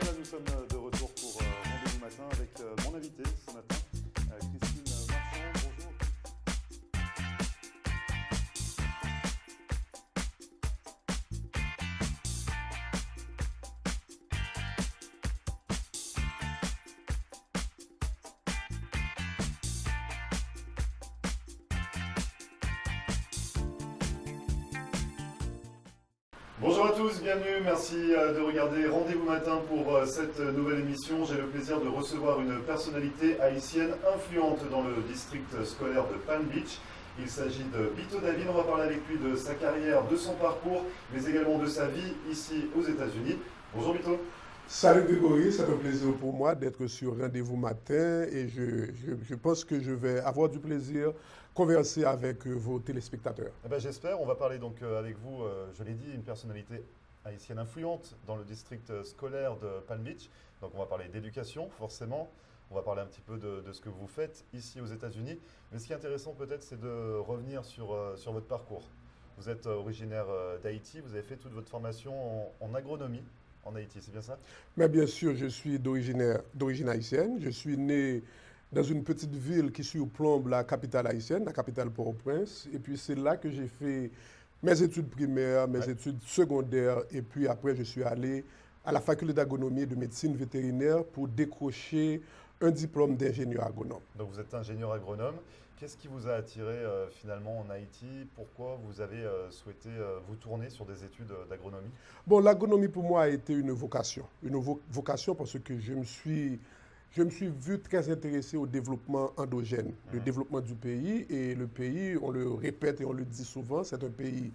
voilà, nous sommes de retour pour Rendez-vous Matin avec mon invité ce matin, Christine Marchand. Bonjour. Bonjour à tous, bienvenue, merci de regarder Rendez-vous Matin pour cette nouvelle émission. J'ai le plaisir de recevoir une personnalité haïtienne influente dans le district scolaire de Palm Beach. Il s'agit de Bito David, on va parler avec lui de sa carrière, de son parcours, mais également de sa vie ici aux États-Unis. Bonjour Bito. Salut Grégory, c'est un plaisir pour moi d'être sur Rendez-vous Matin et je pense que je vais avoir du plaisir converser avec vos téléspectateurs. Eh ben, j'espère, on va parler donc avec vous, je l'ai dit, une personnalité haïtienne influente dans le district scolaire de Palm Beach. Donc on va parler d'éducation forcément, on va parler un petit peu de ce que vous faites ici aux États-Unis. Mais ce qui est intéressant peut-être c'est de revenir sur votre parcours. Vous êtes originaire d'Haïti, vous avez fait toute votre formation en agronomie. En Haïti, c'est bien ça? Mais bien sûr, je suis d'origine haïtienne. Je suis né dans une petite ville qui surplombe la capitale haïtienne, la capitale Port-au-Prince. Et puis c'est là que j'ai fait mes études primaires, mes études secondaires. Et puis après, je suis allé à la faculté d'agronomie et de médecine vétérinaire pour décrocher un diplôme d'ingénieur agronome. Donc vous êtes ingénieur agronome. Qu'est-ce qui vous a attiré finalement en Haïti? Pourquoi vous avez souhaité vous tourner sur des études d'agronomie? Bon, l'agronomie pour moi a été une vocation. Une vocation parce que je me suis vu très intéressé au développement endogène, le développement du pays. Et le pays, on le répète et on le dit souvent, c'est un pays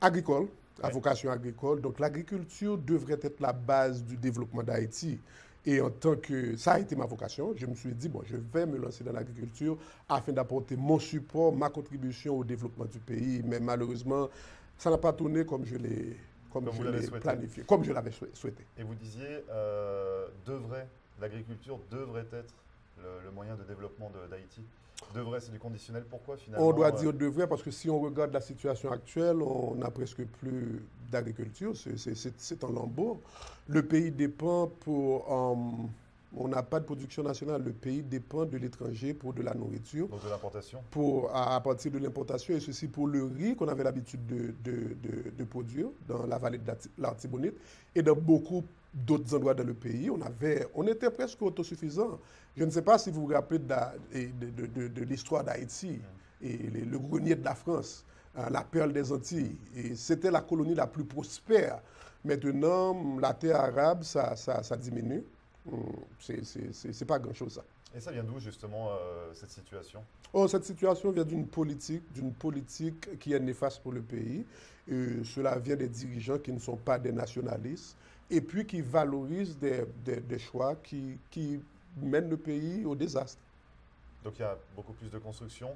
agricole, à vocation agricole. Donc l'agriculture devrait être la base du développement d'Haïti. Et en tant que ça a été ma vocation, je me suis dit, bon, je vais me lancer dans l'agriculture afin d'apporter mon support, ma contribution au développement du pays. Mais malheureusement, ça n'a pas tourné comme je l'ai planifié, comme je l'avais souhaité. Et vous disiez, l'agriculture devrait être le moyen de développement d'Haïti. Devrait, c'est du conditionnel. Pourquoi finalement? On doit dire devrait parce que si on regarde la situation actuelle, on n'a presque plus d'agriculture, c'est en lambeau. Le pays dépend on n'a pas de production nationale, le pays dépend de l'étranger pour de la nourriture. Donc de l'importation? À partir de l'importation, et ceci pour le riz qu'on avait l'habitude de produire dans la vallée de l'Artibonite et dans beaucoup d'autres endroits dans le pays. On était presque autosuffisants. Je ne sais pas si vous vous rappelez de l'histoire d'Haïti et le grenier de la France, la perle des Antilles. Et c'était la colonie la plus prospère. Maintenant, la terre arabe, ça diminue. C'est pas grand-chose, ça. Et ça vient d'où, justement, cette situation? Cette situation vient d'une politique qui est néfaste pour le pays. Cela vient des dirigeants qui ne sont pas des nationalistes et puis qui valorisent des choix qui mènent le pays au désastre. Donc il y a beaucoup plus de construction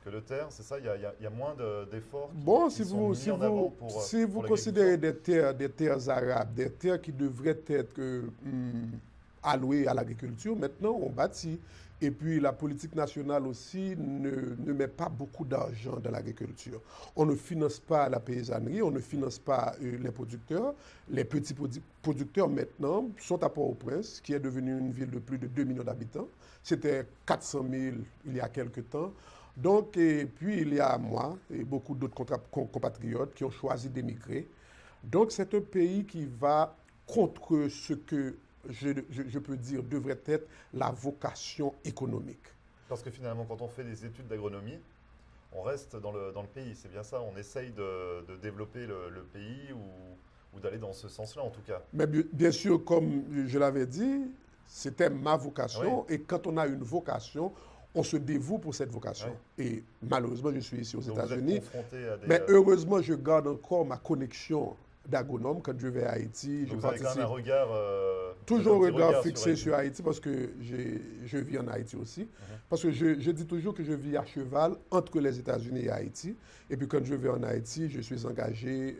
que de terre, c'est ça? Il y a moins d'efforts qui sont mis en avant si vous considérez des terres arabes, des terres qui devraient être allouées à l'agriculture, maintenant on bâtit. Et puis la politique nationale aussi ne met pas beaucoup d'argent dans l'agriculture. On ne finance pas la paysannerie, on ne finance pas les producteurs. Les petits producteurs maintenant sont à Port-au-Prince, qui est devenue une ville de plus de 2 millions d'habitants. C'était 400 000 il y a quelque temps. Donc, et puis il y a moi et beaucoup d'autres compatriotes qui ont choisi d'émigrer. Donc c'est un pays qui va contre ce que je peux dire, devrait être la vocation économique. Parce que finalement, quand on fait des études d'agronomie, on reste dans le pays, c'est bien ça? On essaye de développer le pays ou d'aller dans ce sens-là, en tout cas. Mais bien sûr, comme je l'avais dit, c'était ma vocation. Oui. Et quand on a une vocation, on se dévoue pour cette vocation. Oui. Et malheureusement, je suis ici aux États-Unis. Mais heureusement, je garde encore ma connexion d'agronome quand je vais à Haïti. Donc vous avez quand même un regard... toujours un regard fixé sur Haïti parce que je vis en Haïti aussi. Parce que je dis toujours que je vis à cheval entre les États-Unis et Haïti. Et puis quand je vais en Haïti, je suis engagé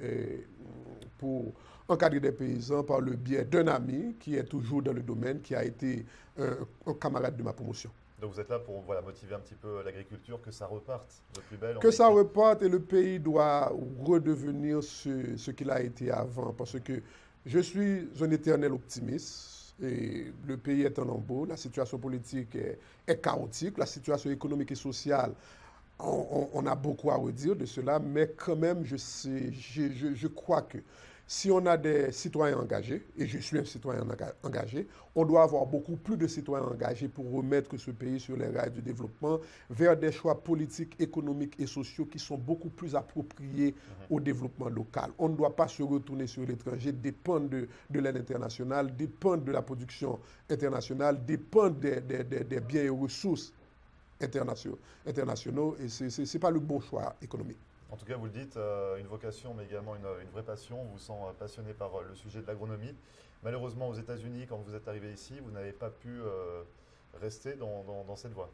pour encadrer des paysans par le biais d'un ami qui est toujours dans le domaine, qui a été un camarade de ma promotion. Donc vous êtes là pour motiver un petit peu l'agriculture, que ça reparte de plus belle. Que ça reparte et le pays doit redevenir ce qu'il a été avant. Parce que Je suis un éternel optimiste. Et le pays est en lambeaux, la situation politique est chaotique, la situation économique et sociale, on a beaucoup à redire de cela, mais quand même, je crois que si on a des citoyens engagés, et je suis un citoyen engagé, on doit avoir beaucoup plus de citoyens engagés pour remettre ce pays sur les rails du développement vers des choix politiques, économiques et sociaux qui sont beaucoup plus appropriés au développement local. On ne doit pas se retourner sur l'étranger, dépendre de l'aide internationale, dépendre de la production internationale, dépendre des biens et ressources internationaux, et ce n'est pas le bon choix économique. En tout cas, vous le dites, une vocation, mais également une vraie passion. On vous sent passionné par le sujet de l'agronomie. Malheureusement, aux États-Unis, quand vous êtes arrivé ici, vous n'avez pas pu rester dans cette voie.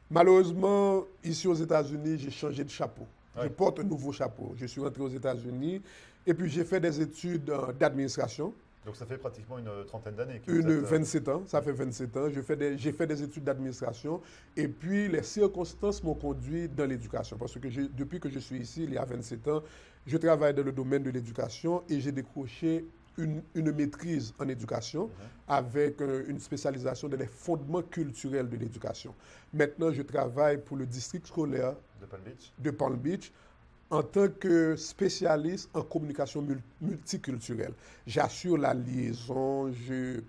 Malheureusement, ici aux États-Unis, j'ai changé de chapeau. Ouais. Je porte un nouveau chapeau. Je suis rentré aux États-Unis et puis j'ai fait des études d'administration. Donc ça fait pratiquement une trentaine d'années. 27 ans, ça fait 27 ans. J'ai fait des études d'administration et puis les circonstances m'ont conduit dans l'éducation. Parce que depuis que je suis ici, il y a 27 ans, je travaille dans le domaine de l'éducation et j'ai décroché une maîtrise en éducation avec une spécialisation dans les fondements culturels de l'éducation. Maintenant, je travaille pour le district scolaire de Palm Beach en tant que spécialiste en communication multiculturelle. J'assure la liaison, je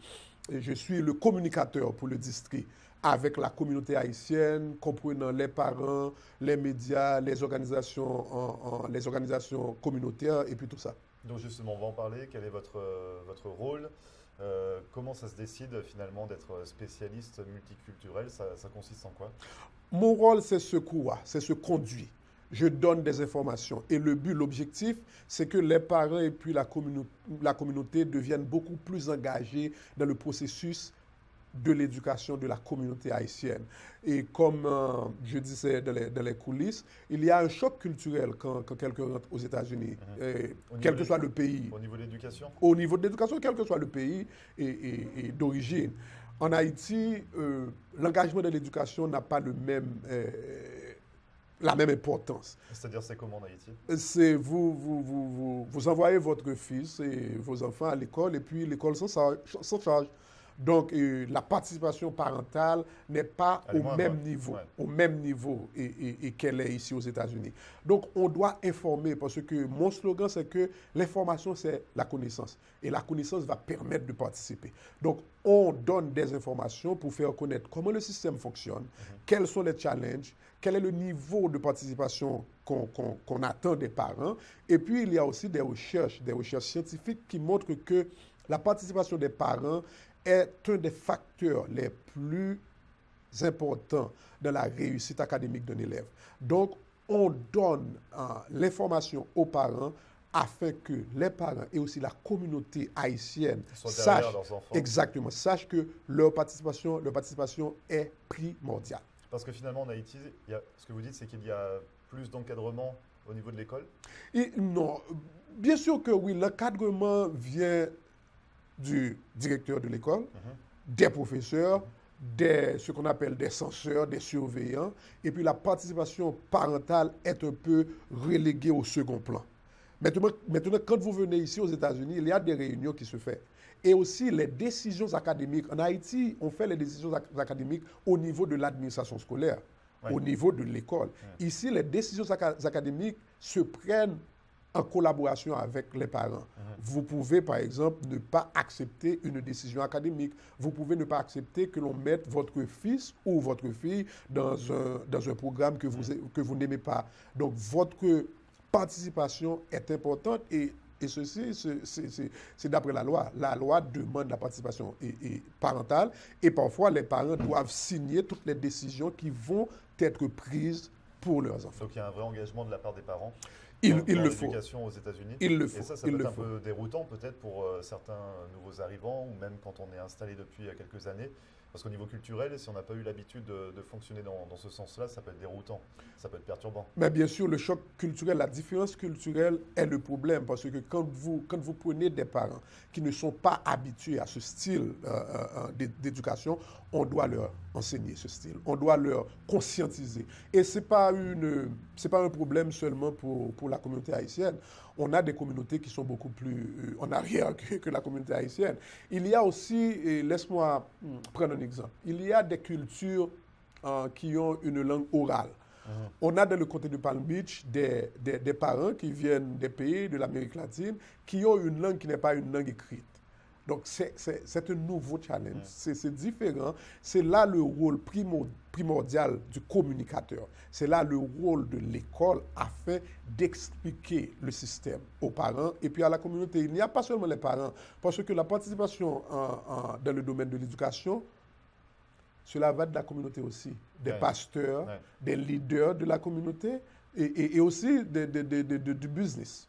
suis le communicateur pour le district avec la communauté haïtienne, comprenant les parents, les médias, les organisations communautaires et puis tout ça. Donc justement, on va en parler. Quel est votre rôle? Comment ça se décide finalement d'être spécialiste multiculturel? Ça consiste en quoi? Mon rôle, c'est ce quoi? C'est ce conduit. Je donne des informations. Et l'objectif, c'est que les parents et puis la communauté deviennent beaucoup plus engagés dans le processus de l'éducation de la communauté haïtienne. Et comme je disais dans les coulisses, il y a un choc culturel quand quelqu'un rentre aux États-Unis, quel que soit le pays. Au niveau de l'éducation? Au niveau de l'éducation, quel que soit le pays et d'origine. En Haïti, l'engagement de l'éducation n'a pas la même importance. C'est-à-dire, c'est comment en Haïti? C'est vous envoyez votre fils et vos enfants à l'école et puis l'école s'en charge. Donc, la participation parentale n'est pas au même niveau et qu'elle est ici aux États-Unis. Donc, on doit informer parce que mon slogan, c'est que l'information, c'est la connaissance. Et la connaissance va permettre de participer. Donc, on donne des informations pour faire connaître comment le système fonctionne, quels sont les challenges, quel est le niveau de participation qu'on attend des parents. Et puis, il y a aussi des recherches scientifiques qui montrent que la participation des parents est un des facteurs les plus importants dans la réussite académique d'un élève. Donc, on donne l'information aux parents afin que les parents et aussi la communauté haïtienne sachent que leur participation est primordiale. Parce que finalement, en Haïti, ce que vous dites, c'est qu'il y a plus d'encadrement au niveau de l'école? Non, bien sûr que oui, l'encadrement vient du directeur de l'école, des professeurs, ce qu'on appelle des censeurs, des surveillants, et puis la participation parentale est un peu reléguée au second plan. Maintenant, quand vous venez ici aux États-Unis, il y a des réunions qui se font. Et aussi les décisions académiques. En Haïti, on fait les décisions académiques au niveau de l'administration scolaire, au niveau de l'école. Ici, les décisions académiques se prennent en collaboration avec les parents. Vous pouvez, par exemple, ne pas accepter une décision académique. Vous pouvez ne pas accepter que l'on mette votre fils ou votre fille dans un programme que vous n'aimez pas. Donc, votre participation est importante et ceci, c'est d'après la loi. La loi demande la participation parentale et parfois, les parents doivent signer toutes les décisions qui vont être prises pour leurs enfants. Donc, il y a un vrai engagement de la part des parents. Il le l'éducation aux États-Unis. Il le faut. Et ça peut être un peu déroutant peut-être pour certains nouveaux arrivants ou même quand on est installé depuis quelques années. Parce qu'au niveau culturel, si on n'a pas eu l'habitude de fonctionner dans ce sens-là, ça peut être déroutant, ça peut être perturbant. Mais bien sûr, le choc culturel, la différence culturelle est le problème parce que quand vous prenez des parents qui ne sont pas habitués à ce style d'éducation, on doit enseigner ce style. On doit leur conscientiser. Et ce n'est pas un problème seulement pour la communauté haïtienne. On a des communautés qui sont beaucoup plus en arrière que la communauté haïtienne. Il y a aussi, et laisse-moi prendre un exemple, il y a des cultures qui ont une langue orale. On a dans le comté de Palm Beach des parents qui viennent des pays de l'Amérique latine qui ont une langue qui n'est pas une langue écrite. Donc, c'est un nouveau challenge. C'est différent. C'est là le rôle primordial du communicateur. C'est là le rôle de l'école afin d'expliquer le système aux parents et puis à la communauté. Il n'y a pas seulement les parents, parce que la participation dans le domaine de l'éducation, cela va de la communauté aussi, des pasteurs, des leaders de la communauté et aussi du business.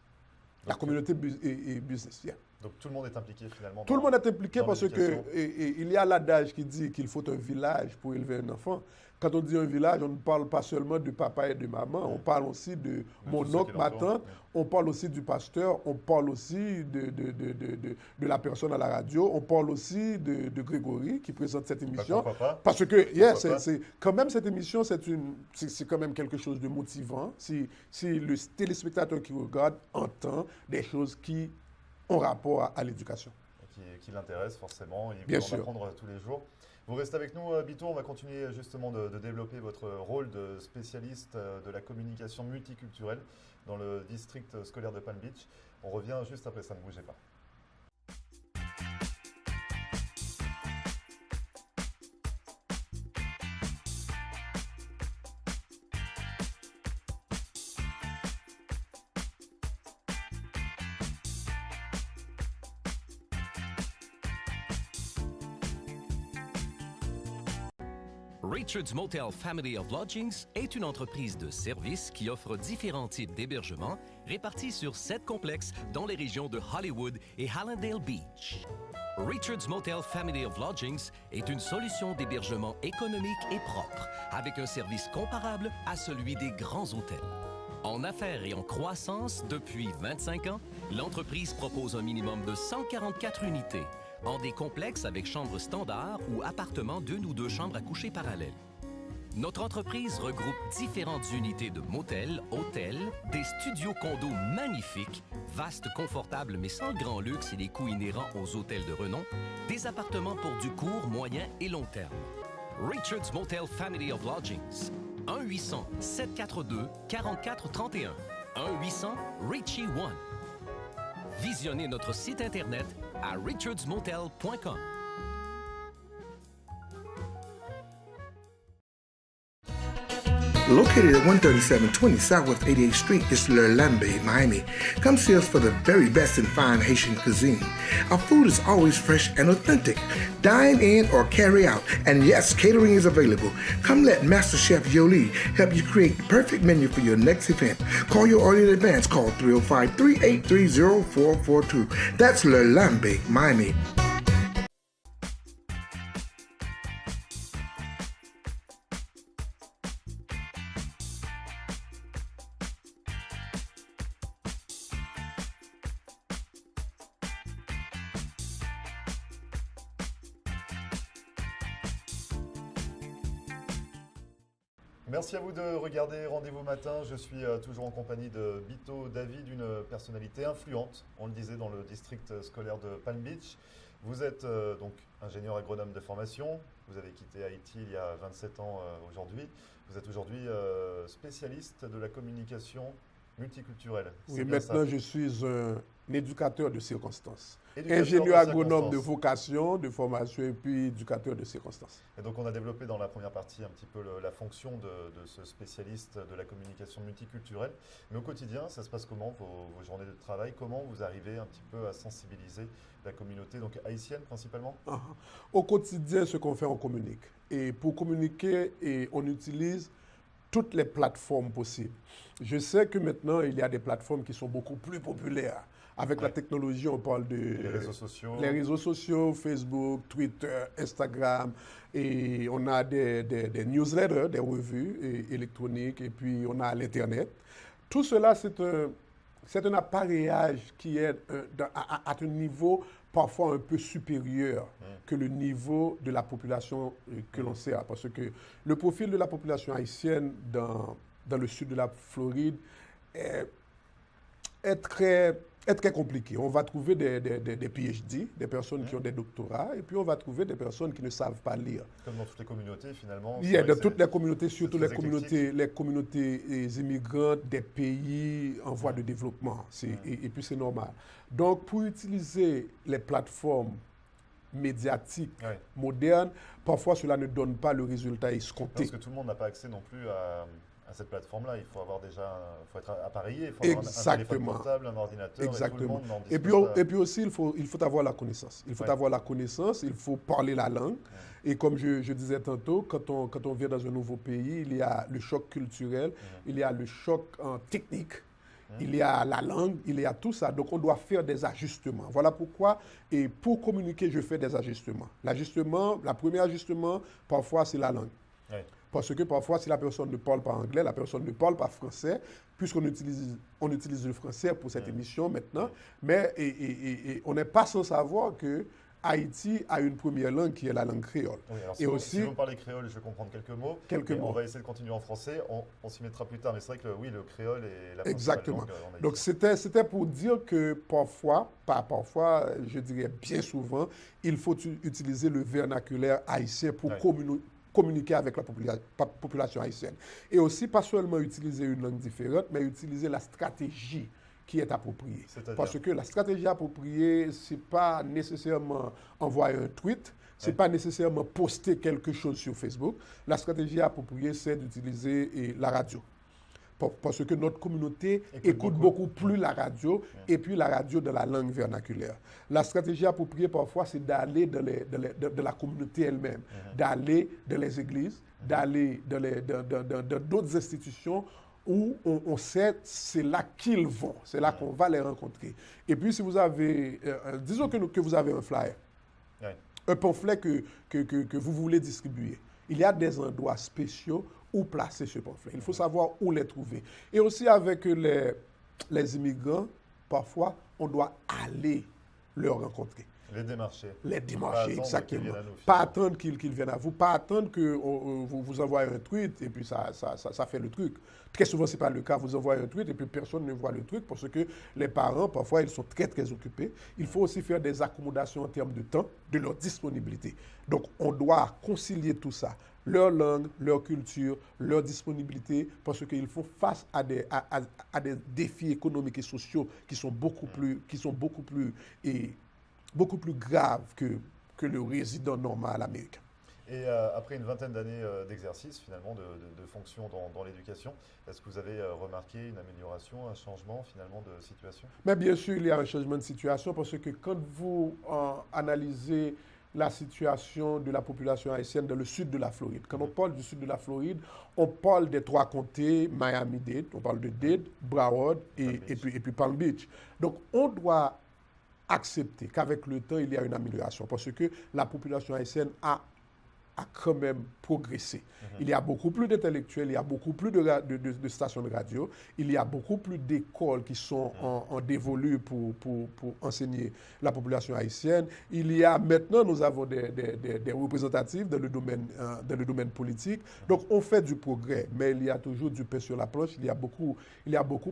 Donc, la communauté et business, Donc tout le monde est impliqué finalement. Tout le monde est impliqué parce qu'il y a l'adage qui dit qu'il faut un village pour élever un enfant. Quand on dit un village, on ne parle pas seulement de papa et de maman, on parle aussi de mon oncle, ma tante, on parle aussi du pasteur, on parle aussi de la personne à la radio, on parle aussi de Grégory qui présente cette émission. Parce que, c'est quand même cette émission, c'est quand même quelque chose de motivant si le téléspectateur qui regarde entend des choses qui ont rapport à l'éducation. Qui l'intéresse forcément, il Bien va en sûr. apprendre tous les jours. Vous restez avec nous, Bito, on va continuer justement de développer votre rôle de spécialiste de la communication multiculturelle dans le district scolaire de Palm Beach. On revient juste après ça, ne bougez pas. Richard's Motel Family of Lodgings est une entreprise de services qui offre différents types d'hébergements répartis sur 7 complexes dans les régions de Hollywood et Hallandale Beach. Richard's Motel Family of Lodgings est une solution d'hébergement économique et propre, avec un service comparable à celui des grands hôtels. En affaires et en croissance depuis 25 ans, l'entreprise propose un minimum de 144 unités, en des complexes avec chambres standards ou appartements d'une ou deux chambres à coucher parallèles. Notre entreprise regroupe différentes unités de motels, hôtels, des studios condos magnifiques, vastes, confortables mais sans le grand luxe et les coûts inhérents aux hôtels de renom, des appartements pour du court, moyen et long terme. Richard's Motel Family of Lodgings. 1-800-742-4431. 1-800-RICHIE-1. Visionnez notre site Internet à richardsmotel.com. Located at 13720 Southwest 88th Street is L'Erlambe, Miami. Come see us for the very best in fine Haitian cuisine. Our food is always fresh and authentic. Dine in or carry out. And yes, catering is available. Come let Master Chef Yoli help you create the perfect menu for your next event. Call your order in advance. Call 305-383-0442. That's L'Erlambe, Miami. Merci à vous de regarder Rendez-vous Matin. Je suis toujours en compagnie de Bito David, une personnalité influente, on le disait, dans le district scolaire de Palm Beach. Vous êtes donc ingénieur agronome de formation. Vous avez quitté Haïti il y a 27 ans aujourd'hui. Vous êtes aujourd'hui spécialiste de la communication multiculturelle. Oui, maintenant je suis un éducateur de circonstances. Ingénieur agronome de vocation, de formation et puis éducateur de circonstances. Et donc on a développé dans la première partie un petit peu la fonction de ce spécialiste de la communication multiculturelle. Mais au quotidien, ça se passe comment vos journées de travail? Comment vous arrivez un petit peu à sensibiliser la communauté, donc haïtienne principalement? Au quotidien, ce qu'on fait, on communique. Et pour communiquer, on utilise toutes les plateformes possibles. Je sais que maintenant, il y a des plateformes qui sont beaucoup plus populaires. Avec la technologie, on parle de les réseaux sociaux. Les réseaux sociaux, Facebook, Twitter, Instagram. Et on a des newsletters, des revues électroniques, et puis on a l'Internet. Tout cela, c'est un appareillage qui est à un niveau parfois un peu supérieur que le niveau de la population que l'on sert. Parce que le profil de la population haïtienne dans le sud de la Floride est très compliqué. On va trouver des PhD, des personnes qui ont des doctorats, et puis on va trouver des personnes qui ne savent pas lire. Comme dans toutes les communautés, finalement. Il y a dans toutes les communautés, surtout les communautés immigrantes des pays en voie de développement. Et puis c'est normal. Donc, pour utiliser les plateformes médiatiques modernes, parfois cela ne donne pas le résultat escompté. Parce que tout le monde n'a pas accès non plus à cette plateforme-là. Il faut avoir faut être appareillé, il faut avoir un téléphone portable, un ordinateur. Exactement. Et puis aussi, il faut avoir la connaissance. Il faut avoir la connaissance, il faut parler la langue. Et comme je disais tantôt, quand on vient dans un nouveau pays, il y a le choc culturel, il y a le choc technique, il y a la langue, il y a tout ça. Donc, on doit faire des ajustements. Voilà pourquoi, et pour communiquer, je fais des ajustements. Le premier ajustement, parfois, c'est la langue. Parce que parfois, si la personne ne parle pas anglais, la personne ne parle pas français, puisqu'on utilise le français pour cette émission maintenant, mais on n'est pas sans savoir que Haïti a une première langue qui est la langue créole. Oui, alors si vous parlez créole, je vais comprendre quelques mots. On va essayer de continuer en français, on s'y mettra plus tard, mais c'est vrai que oui, le créole est la principale langue en Haïti. Donc c'était pour dire que parfois, pas parfois, je dirais bien souvent, il faut utiliser le vernaculaire haïtien pour communiquer avec la population haïtienne. Et aussi, pas seulement utiliser une langue différente, mais utiliser la stratégie qui est appropriée. Parce que la stratégie appropriée, ce n'est pas nécessairement envoyer un tweet, ce n'est pas nécessairement poster quelque chose sur Facebook. La stratégie appropriée, c'est d'utiliser la radio. Parce que notre communauté écoute beaucoup plus la radio et puis la radio de la langue vernaculaire. La stratégie appropriée parfois, c'est d'aller de la communauté elle-même, d'aller dans les églises, d'aller dans d'autres institutions où on sait c'est là qu'ils vont, c'est là qu'on va les rencontrer. Et puis si vous avez, disons que vous avez un flyer, un pamphlet que vous voulez distribuer, il y a des endroits spéciaux où placer ce pamphlet. Il faut savoir où les trouver. Et aussi avec les immigrants, parfois, on doit aller leur rencontrer. Les démarcher. Les démarcher, exactement. Pas attendre qu'ils viennent à vous, pas attendre que vous envoyez un tweet et puis ça fait le truc. Très souvent, ce n'est pas le cas. Vous envoyez un tweet et puis personne ne voit le truc parce que les parents, parfois, ils sont très, très occupés. Il faut aussi faire des accommodations en termes de temps, de leur disponibilité. Donc, on doit concilier tout ça. Leur langue, leur culture, leur disponibilité, parce qu'ils font face à des défis économiques et sociaux qui sont beaucoup plus graves que le résident normal américain. Et après une vingtaine d'années d'exercice, finalement, de fonction dans l'éducation, est-ce que vous avez remarqué une amélioration, un changement, finalement, de situation? Mais bien sûr, il y a un changement de situation parce que quand vous analysez la situation de la population haïtienne dans le sud de la Floride. Quand on parle du sud de la Floride, on parle des trois comtés, Miami-Dade, on parle de Dade, Broward et puis Palm Beach. Donc, on doit accepter qu'avec le temps, il y a une amélioration parce que la population haïtienne a quand même progressé. Il y a beaucoup plus d'intellectuels, il y a beaucoup plus de stations de radio, il y a beaucoup plus d'écoles qui sont en dévolu pour enseigner la population haïtienne. Il y a maintenant, nous avons des représentatifs dans le domaine politique. Donc, on fait du progrès, mais il y a toujours du pain sur la planche. Il y a beaucoup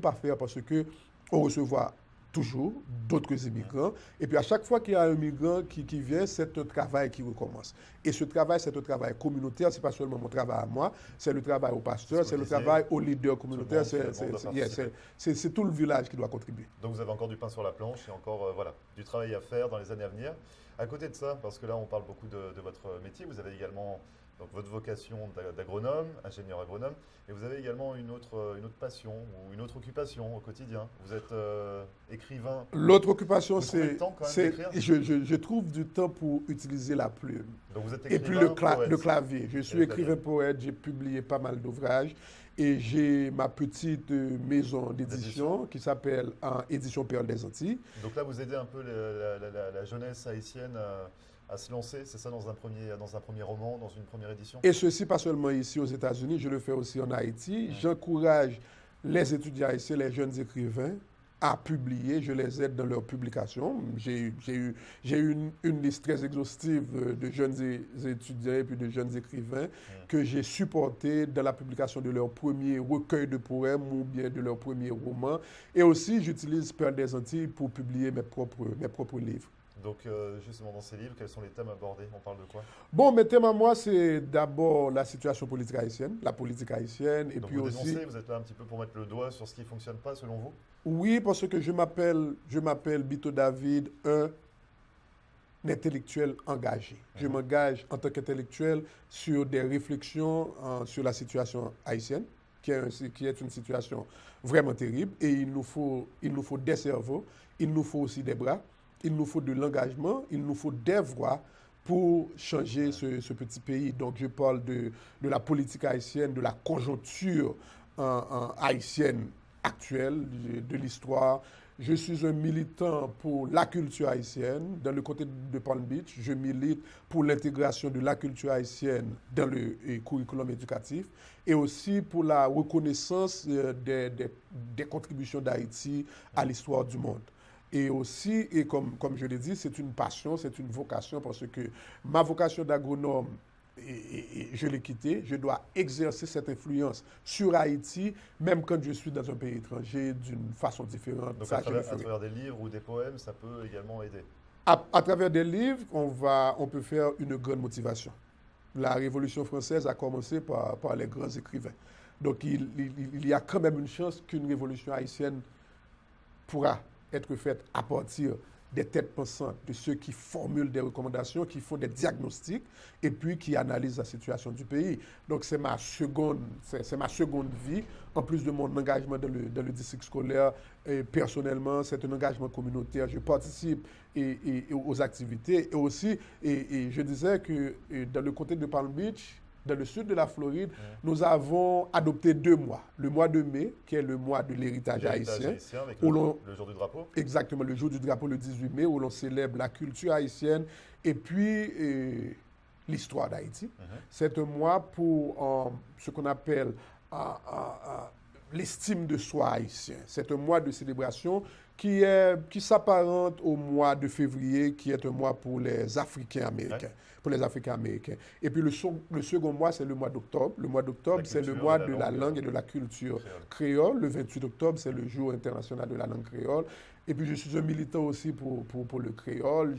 à faire parce que on reçoit toujours d'autres immigrants. Et puis à chaque fois qu'il y a un migrant qui vient, c'est un travail qui recommence. Et ce travail, c'est un travail communautaire. Ce n'est pas seulement mon travail à moi, c'est le travail au pasteur, c'est le travail aux leaders communautaires. C'est tout le village qui doit contribuer. Donc vous avez encore du pain sur la planche et encore du travail à faire dans les années à venir. À côté de ça, parce que là on parle beaucoup de votre métier, vous avez également donc votre vocation d'agronome, ingénieur agronome, et vous avez également une autre passion ou une autre occupation au quotidien. Vous êtes écrivain. L'autre occupation, c'est je trouve du temps pour utiliser la plume. Donc vous êtes et puis le clavier. Je suis écrivain poète, j'ai publié pas mal d'ouvrages et j'ai ma petite maison d'édition qui s'appelle Édition Perle des Antilles. Donc là, vous aidez un peu la jeunesse haïtienne à se lancer, c'est ça, dans un premier roman, dans une première édition? Et ceci, pas seulement ici aux États-Unis, je le fais aussi en Haïti. J'encourage les étudiants haïtiens, les jeunes écrivains, à publier, je les aide dans leur publication. J'ai eu une liste très exhaustive de jeunes étudiants et puis de jeunes écrivains que j'ai supportés dans la publication de leur premier recueil de poèmes ou bien de leur premier roman. Et aussi, j'utilise Perles des Antilles pour publier mes propres livres. Donc, justement, dans ces livres, quels sont les thèmes abordés? On parle de quoi? Bon, mes thèmes à moi, c'est d'abord la situation politique haïtienne, la politique haïtienne, et donc puis vous aussi... dénoncez, vous êtes là un petit peu pour mettre le doigt sur ce qui ne fonctionne pas, selon vous? Oui, parce que je m'appelle Bito David, un intellectuel engagé. Je m'engage en tant qu'intellectuel sur des réflexions sur la situation haïtienne, qui est une situation vraiment terrible, et il nous faut des cerveaux, il nous faut aussi des bras, il nous faut de l'engagement, il nous faut des voix pour changer ce petit pays. Donc je parle de la politique haïtienne, de la conjoncture haïtienne actuelle, de l'histoire. Je suis un militant pour la culture haïtienne. Dans le côté de Palm Beach, je milite pour l'intégration de la culture haïtienne dans le curriculum éducatif et aussi pour la reconnaissance des contributions d'Haïti à l'histoire du monde. Et aussi, et comme je l'ai dit, c'est une passion, c'est une vocation, parce que ma vocation d'agronome, et je l'ai quittée, je dois exercer cette influence sur Haïti, même quand je suis dans un pays étranger, d'une façon différente. Donc à travers des livres ou des poèmes, ça peut également aider. À travers des livres, on peut faire une grande motivation. La Révolution française a commencé par les grands écrivains. Donc il y a quand même une chance qu'une révolution haïtienne pourra être faite à partir des têtes pensantes, de ceux qui formulent des recommandations, qui font des diagnostics et puis qui analysent la situation du pays. Donc c'est ma seconde vie, en plus de mon engagement dans le district scolaire. Et personnellement, c'est un engagement communautaire. Je participe aux activités et aussi, et je disais que dans le côté de Palm Beach, dans le sud de la Floride, nous avons adopté 2 mois. Le mois de mai, qui est le mois de l'héritage haïtien. Avec le jour du drapeau. Exactement, le jour du drapeau, le 18 mai, où l'on célèbre la culture haïtienne et puis l'histoire d'Haïti. C'est un mois pour ce qu'on appelle l'estime de soi haïtien. C'est un mois de célébration qui s'apparente au mois de février, qui est un mois pour les Africains américains. Pour les Africains américains. Et puis le second mois, c'est le mois d'octobre. Le mois d'octobre, c'est le mois de la langue et de la culture créole. Le 28 octobre, c'est le jour international de la langue créole. Et puis je suis un militant aussi pour le créole.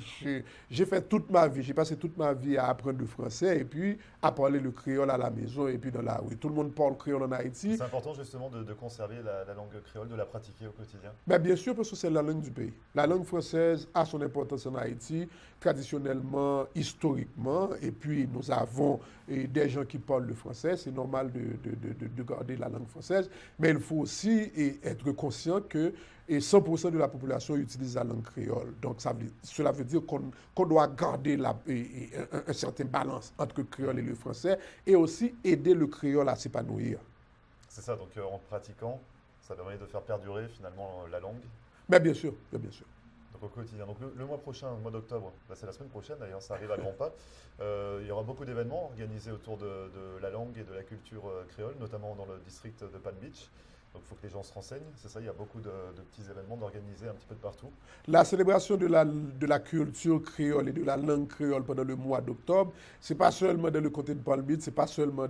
J'ai fait toute ma vie, j'ai passé toute ma vie à apprendre le français et puis à parler le créole à la maison et puis dans la rue. Tout le monde parle créole en Haïti. C'est important justement de conserver la langue créole, de la pratiquer au quotidien. Ben bien sûr, parce que c'est la langue du pays. La langue française a son importance en Haïti, traditionnellement, historiquement, et puis nous avons des gens qui parlent le français. C'est normal de garder la langue française, mais il faut aussi être conscient que 100% de la population utilise la langue créole. Donc cela veut dire qu'on doit garder un certain balance entre le créole et le français et aussi aider le créole à s'épanouir. C'est ça, donc en pratiquant, ça permet de faire perdurer finalement la langue. Mais bien sûr, bien sûr. Donc au quotidien. Donc le mois prochain, le mois d'octobre, c'est la semaine prochaine d'ailleurs, ça arrive à grands pas. Il y aura beaucoup d'événements organisés autour de la langue et de la culture créole, notamment dans le district de Palm Beach. Donc il faut que les gens se renseignent, c'est ça, il y a beaucoup de petits événements d'organiser un petit peu de partout. La célébration de la culture créole et de la langue créole pendant le mois d'octobre, ce n'est pas seulement dans le côté de Palm Beach, ce n'est pas seulement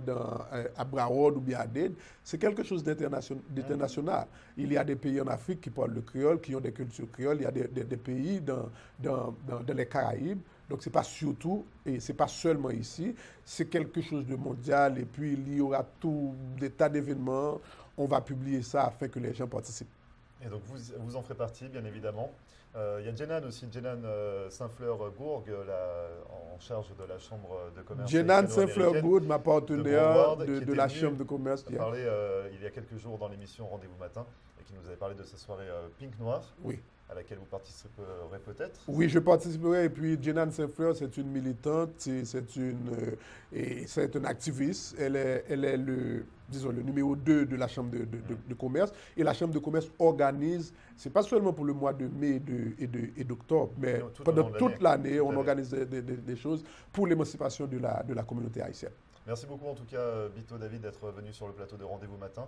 à Broward ou bien à Dade, c'est quelque chose d'international. Il y a des pays en Afrique qui parlent le créole, qui ont des cultures créoles, il y a des pays dans les Caraïbes. Donc, ce n'est pas surtout, et ce n'est pas seulement ici, c'est quelque chose de mondial, et puis il y aura tout des tas d'événements. On va publier ça afin que les gens participent. Et donc, vous en ferez partie, bien évidemment. Il y a Jenan aussi, Jenan Saint-Fleur-Gourgue, en charge de la Chambre de commerce. Jenan Saint-Fleur-Gourgue, ma partenaire de la Chambre de commerce. Qui a parlé il y a quelques jours dans l'émission Rendez-vous Matin, et qui nous avait parlé de sa soirée Pink Noir. Oui. À laquelle vous participerez peut-être? Oui, je participerai. Et puis, Jenan Saint-Fleur, c'est une militante, c'est une activiste. Elle est le numéro 2 de la Chambre de commerce. Et la Chambre de commerce organise, c'est pas seulement pour le mois de mai et d'octobre, mais pendant toute l'année, on organise des choses pour l'émancipation de la communauté haïtienne. Merci beaucoup en tout cas, Bito David, d'être venu sur le plateau de Rendez-vous Matin,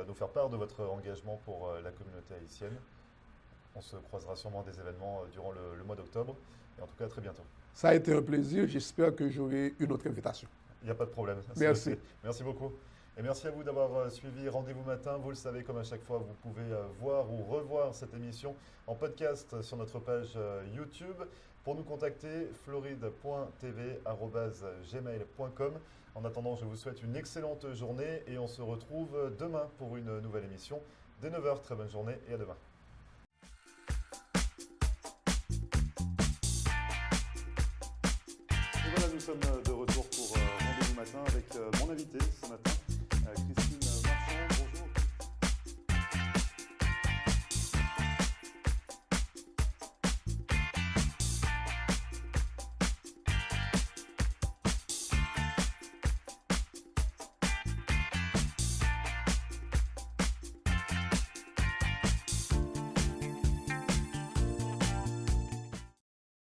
nous faire part de votre engagement pour la communauté haïtienne. On se croisera sûrement des événements durant le mois d'octobre. Et en tout cas, à très bientôt. Ça a été un plaisir. J'espère que j'aurai une autre invitation. Il n'y a pas de problème. Merci. Merci beaucoup. Et merci à vous d'avoir suivi Rendez-vous Matin. Vous le savez, comme à chaque fois, vous pouvez voir ou revoir cette émission en podcast sur notre page YouTube. Pour nous contacter, floride.tv@gmail.com. En attendant, je vous souhaite une excellente journée et on se retrouve demain pour une nouvelle émission dès 9h. Très bonne journée et à demain. Et voilà, nous sommes de retour pour Rendez-vous Matin avec mon invité ce matin, Christine.